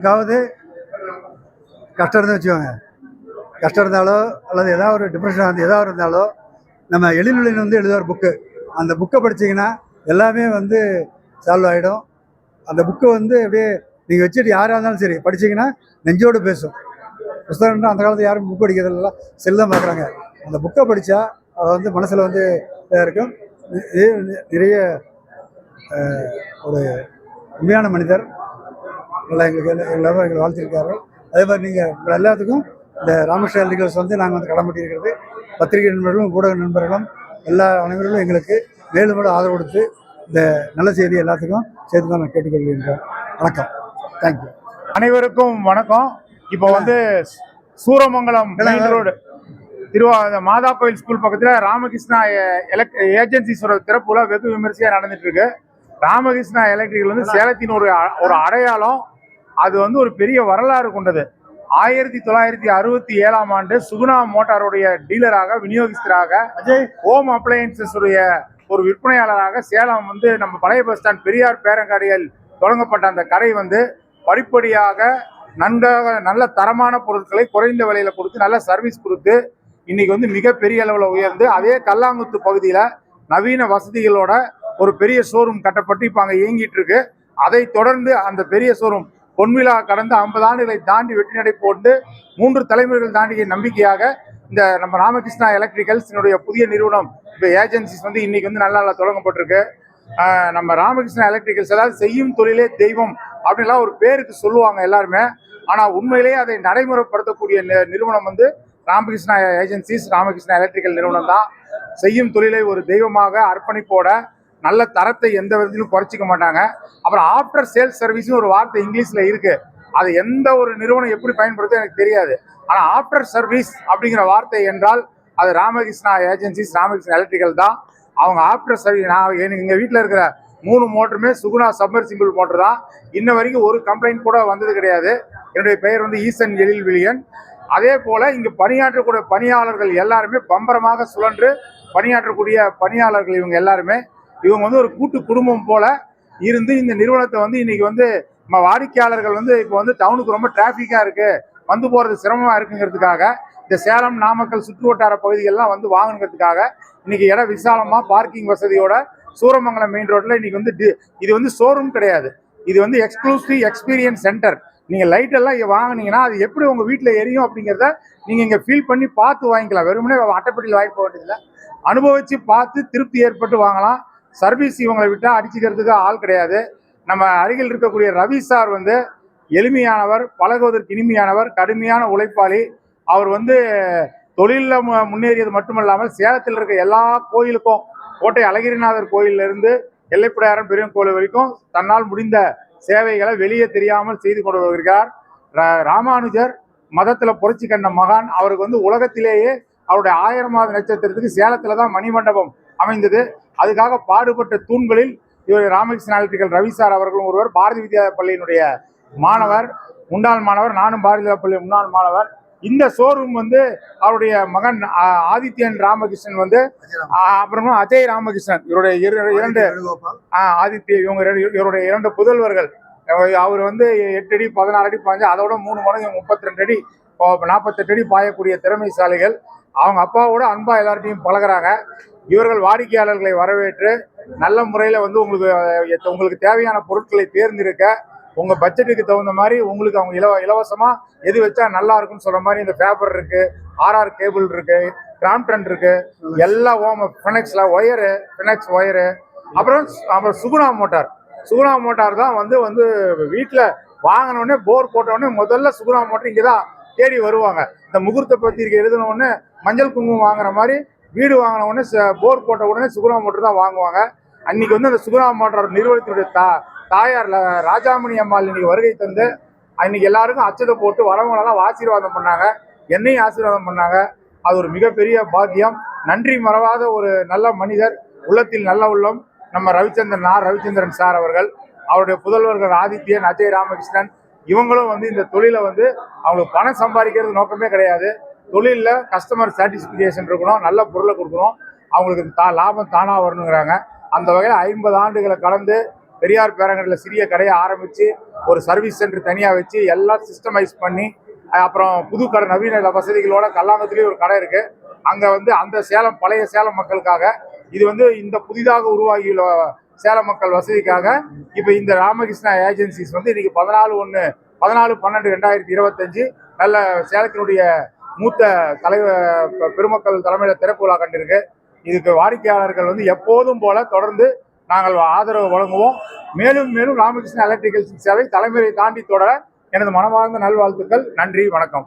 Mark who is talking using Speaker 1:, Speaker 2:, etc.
Speaker 1: எங்காவது கஷ்டம் இருந்து வச்சுக்கோங்க, கஷ்டம் இருந்தாலோ அல்லது ஏதாவது ஒரு டிப்ரெஷன் வந்து ஏதாவது இருந்தாலோ நம்ம எழில்நுழைன்னு வந்து எழுதுவார் புக்கு. அந்த புக்கை படித்தீங்கன்னா எல்லாமே வந்து சால்வ் ஆகிடும். அந்த புக்கை வந்து அப்படியே நீங்கள் வச்சுட்டு யாராக இருந்தாலும் சரி படித்தீங்கன்னா நெஞ்சோடு பேசும். புத்தகம்னா அந்த காலத்தில் யாரும் புக் படிக்கிறதுலாம் செல் தான் பார்க்குறாங்க. அந்த புக்கை படித்தா அதை வந்து மனசில் வந்து இதாக இருக்கும். நிறைய ஒரு உண்மையான மனிதர் நல்லா எங்களுக்கு எல்லாரும் எங்களை வாழ்த்திருக்கார்கள். அதே மாதிரி நீங்கள் உங்கள் எல்லாத்துக்கும் இந்த ராமகிருஷ்ணா எலக்ட்ரிகல்ஸ் வந்து நாங்கள் வந்து கடன்பட்டி இருக்கிறது. பத்திரிகை நண்பர்களும் ஊடக நண்பர்களும் எல்லா அனைவர்களும் எங்களுக்கு மேலும் கூட ஆதரவு கொடுத்து இந்த நல்ல செய்தி எல்லாத்துக்கும் சேர்த்து தான் நான் கேட்டுக்கொள்கின்றேன். வணக்கம். தேங்க்யூ.
Speaker 2: அனைவருக்கும் வணக்கம். இப்போ வந்து சூரமங்கலம் மெயின் ரோடு மாதா கோயில் ஸ்கூல் பக்கத்தில் ராமகிருஷ்ணா ஏஜென்சிஸோட திறப்புல வெகு விமர்சையாக நடந்துட்டு இருக்கு. ராமகிருஷ்ணா எலக்ட்ரிக்கல் வந்து சேலத்தின் ஒரு அடையாளம். அது வந்து ஒரு பெரிய வரலாறு கொண்டது. 1967ஆம் ஆண்டு சுகுணா மோட்டாருடைய டீலராக, விநியோகஸ்தராக, ஹோம் அப்ளையன்சஸ் உடைய ஒரு விற்பனையாளராக சேலம் வந்து நம்ம பழைய பஸ் ஸ்டாண்ட் பெரியார் பேரங்காடியில் தொடங்கப்பட்ட அந்த கடை வந்து படிப்படியாக நல்ல தரமான பொருட்களை குறைந்த விலையில கொடுத்து நல்ல சர்வீஸ் கொடுத்து இன்னைக்கு வந்து மிகப்பெரிய அளவில் உயர்ந்து அதே கல்லாங்குத்து பகுதியில் நவீன வசதிகளோட ஒரு பெரிய ஷோரூம் கட்டப்பட்டு இப்போ அங்கே இயங்கிட்டு இருக்கு. அதை தொடர்ந்து அந்த பெரிய ஷோரூம் பொன்விழா கடந்து 50 ஆண்டுகளை தாண்டி வெற்றி நடை போட்டு 3 தலைமுறைகள் தாண்டிய நம்பிக்கையாக இந்த நம்ம ராமகிருஷ்ணா எலக்ட்ரிக்கல்ஸ் புதிய நிறுவனம் இப்போ ஏஜென்சிஸ் வந்து இன்னைக்கு வந்து நல்லா தொடங்கப்பட்டிருக்கு. நம்ம ராமகிருஷ்ணா எலக்ட்ரிக்கல்ஸ் அதாவது செய்யும் தொழிலே தெய்வம் அப்படின்லாம் ஒரு பேருக்கு சொல்லுவாங்க எல்லாருமே. ஆனால் உண்மையிலேயே அதை நடைமுறைப்படுத்தக்கூடிய நிறுவனம் வந்து ராமகிருஷ்ணா ஏஜென்சிஸ், ராமகிருஷ்ணா எலக்ட்ரிக்கல் நிறுவனம் தான். செய்யும் தொழிலை ஒரு தெய்வமாக அர்ப்பணிப்போட நல்ல தரத்தை எந்த விதத்திலும் குறைச்சிக்க மாட்டாங்க. அப்புறம் ஆஃப்டர் சேல்ஸ் சர்வீஸ்னு ஒரு வார்த்தை இங்கிலீஷில் இருக்கு. அது எந்த ஒரு நிறுவனம் எப்படி பயன்படுத்த எனக்கு தெரியாது. ஆனால் ஆஃப்டர் சர்வீஸ் அப்படிங்கிற வார்த்தை என்றால் அது ராமகிருஷ்ணா ஏஜென்சிஸ், ராமகிருஷ்ணா எலக்ட்ரிக்கல் தான். அவங்க ஆஃப்டர் சர்வீஸ் எங்கள் வீட்டில் இருக்கிற 3 மோட்டருமே சுகுணா சப்மர்சிபிள் மோட்டர் தான். இன்ன வரைக்கும் ஒரு கம்ப்ளைண்ட் கூட வந்தது கிடையாது. என்னுடைய பெயர் வந்து ஈசன் எழில் விழியன். அதே போல இங்கு பணியாற்றக்கூடிய பணியாளர்கள் எல்லாருமே பம்பரமாக சுழன்று பணியாற்றக்கூடிய பணியாளர்கள் இவங்க வந்து ஒரு கூட்டு குடும்பம் போல இருந்து இந்த நிறுவனத்தை வந்து இன்னைக்கு வந்து நம்ம வாடிக்கையாளர்கள் வந்து இப்போ வந்து டவுனுக்கு ரொம்ப டிராஃபிக்காக இருக்கு, வந்து போறது சிரமமா இருக்குங்கிறதுக்காக இந்த சேலம், நாமக்கல் சுற்று வட்டார பகுதிகள்லாம் வந்து வாங்கணுங்கிறதுக்காக இன்னைக்கு இடம் விசாலமா பார்க்கிங் வசதியோட சூரமங்கலம் மெயின் ரோட்ல இன்னைக்கு வந்து இது வந்து ஷோரூம் கிடையாது, இது வந்து எக்ஸ்க்ளூசிவ் எக்ஸ்பீரியன்ஸ் சென்டர். நீங்க லைட் எல்லாம் இங்க வாங்கினீங்கன்னா அது எப்படி உங்க வீட்டில் எரியும் அப்படிங்கிறத நீங்க இங்க ஃபீல் பண்ணி பார்த்து வாங்கிக்கலாம். வெறுமனே அட்டைப்பட்டியில் வாங்கி போக வேண்டியதில்லை, அனுபவிச்சு பார்த்து திருப்தி ஏற்பட்டு வாங்கலாம். சர்வீஸ் இவங்களை விட்டா அடிச்சுக்கிறதுக்கு ஆள் கிடையாது. நம்ம அருகில் இருக்கக்கூடிய ரவி சார் வந்து எளிமையானவர், பழகுவதற்கு இனிமையானவர், கடுமையான உழைப்பாளி. அவர் வந்து தொழிலில் முன்னேறியது மட்டுமல்லாமல் சேலத்தில் இருக்க எல்லா கோயிலுக்கும், கோட்டை அழகிரிநாதர் கோயிலிருந்து எல்லைப்படையாரம் பெரிய கோயில் வரைக்கும் தன்னால் முடிந்த சேவைகளை வெளியே தெரியாமல் செய்து கொண்டு வருகிறார். ராமானுஜர் மதத்துல புரட்சி கண்ட மகான். அவருக்கு வந்து உலகத்திலேயே அவருடைய 1000வது நட்சத்திரத்துக்கு சேலத்துல தான் மணிமண்டபம் அமைந்தது. அதுக்காக பாடுபட்ட தூண்களில் இவர் ராமகிருஷ்ணா எலக்ட்ரிக்கல் ரவி சார் அவர்களும் ஒருவர். பாரதி வித்யா பள்ளியினுடைய மாணவர், முன்னாள் மாணவர். நானும் பாரதி வித்யா பள்ளி முன்னாள் மாணவர். இந்த ஷோரூம் வந்து அவருடைய மகன் ஆதித்யன் ராமகிருஷ்ணன் வந்து, அப்புறமா அஜய் ராமகிருஷ்ணன், இவருடைய இரண்டு ஆதித்ய இவருடைய 2 புதல்வர்கள். அவர் வந்து 8 அடி 16 அடி பாய்ஞ்சு அதோட 3 மடங்கு 32 அடி 48 அடி பாயக்கூடிய திறமைசாலிகள். அவங்க அப்பாவோட அன்பா எல்லார்ட்டையும் பழகிறாங்க. இவர்கள் வாடிக்கையாளர்களை வரவேற்று நல்ல முறையில் வந்து உங்களுக்கு தேவையான பொருட்களை தேர்ந்தெடுக்க, உங்க பட்ஜெட்டுக்கு தகுந்த மாதிரி உங்களுக்கு அவங்க இலவசமா எது வச்சா நல்லா இருக்கும்னு சொல்ற மாதிரி இந்த பேப்பர் இருக்கு, ஆர்ஆர் கேபிள் இருக்கு, கிராம்டன் இருக்கு, எல்லா ஃபினெக்ஸ்ல ஒயரு, ஃபினெக்ஸ் ஒயரு. அப்புறம் சுகுணா மோட்டார் தான் வந்து வீட்டில் வாங்கினோடனே போர் போட்டோடனே முதல்ல சுகுணா மோட்டார் இங்கே தான் தேடி வருவாங்க. இந்த முகூர்த்த பத்திரிக்கை எழுதினோடனே மஞ்சள் குங்குமம் வாங்குற மாதிரி வீடு வாங்கின உடனே போர் போட்ட உடனே சுகுணா மோட்டார் தான் வாங்குவாங்க. அன்னைக்கு வந்து அந்த சுகுணா மோட்டார் நிறுவனத்தினுடைய தாயார் ராஜாமணி அம்மாள் இன்னைக்கு வருகை தந்து இன்னைக்கு எல்லாருக்கும் அச்சதை போட்டு வரவங்களெல்லாம் ஆசீர்வாதம் பண்ணாங்க, என்னையும் ஆசீர்வாதம் பண்ணாங்க. அது ஒரு மிகப்பெரிய பாக்கியம். நன்றி மறவாத ஒரு நல்ல மனிதர், உள்ளத்தில் நல்ல உள்ளம் நம்ம ரவிச்சந்திரன் சார் அவர்கள். அவருடைய புதல்வர்கள் ஆதித்யன், அஜய் ராமகிருஷ்ணன், இவங்களும் வந்து இந்த தொழிலை வந்து அவங்களுக்கு பணம் சம்பாதிக்கிறது நோக்கமே கிடையாது. தொழிலில் கஸ்டமர் சாட்டிஸ்ஃபிகேஷன் இருக்கணும், நல்ல பொருளை கொடுக்கணும், அவங்களுக்கு லாபம் தானாக வரணுங்கிறாங்க. அந்த வகையில் 50 ஆண்டுகளை கடந்து பெரியார் பேரங்கடில் சிறிய கடையை ஆரம்பித்து ஒரு சர்வீஸ் சென்டர் தனியாக வச்சு எல்லாம் சிஸ்டமைஸ் பண்ணி அப்புறம் புது கடை நவீன வசதிகளோட கல்லாங்கத்துலேயும் ஒரு கடை இருக்கு. அங்கே வந்து அந்த சேலம் பழைய சேலம் மக்களுக்காக இது வந்து இந்த புதிதாக உருவாகியுள்ள சேலம் மக்கள் வசதிக்காக இப்போ இந்த ராமகிருஷ்ணா ஏஜென்சிஸ் வந்து இன்னைக்கு 14/12/2025 நல்ல சேலத்தினுடைய மூத்த தலைவர் பெருமக்கள் தலைமையில் திறப்பு விழா கண்டிருக்கு. இதுக்கு வாடிக்கையாளர்கள் வந்து எப்போதும் போல தொடர்ந்து நாங்கள் ஆதரவு வழங்குவோம். மேலும் மேலும் ராமகிருஷ்ணா எலக்ட்ரிக்கல் சேவை தலைமுறை தாண்டி தொடர எனது மனமார்ந்த நல்வாழ்த்துக்கள். நன்றி, வணக்கம்.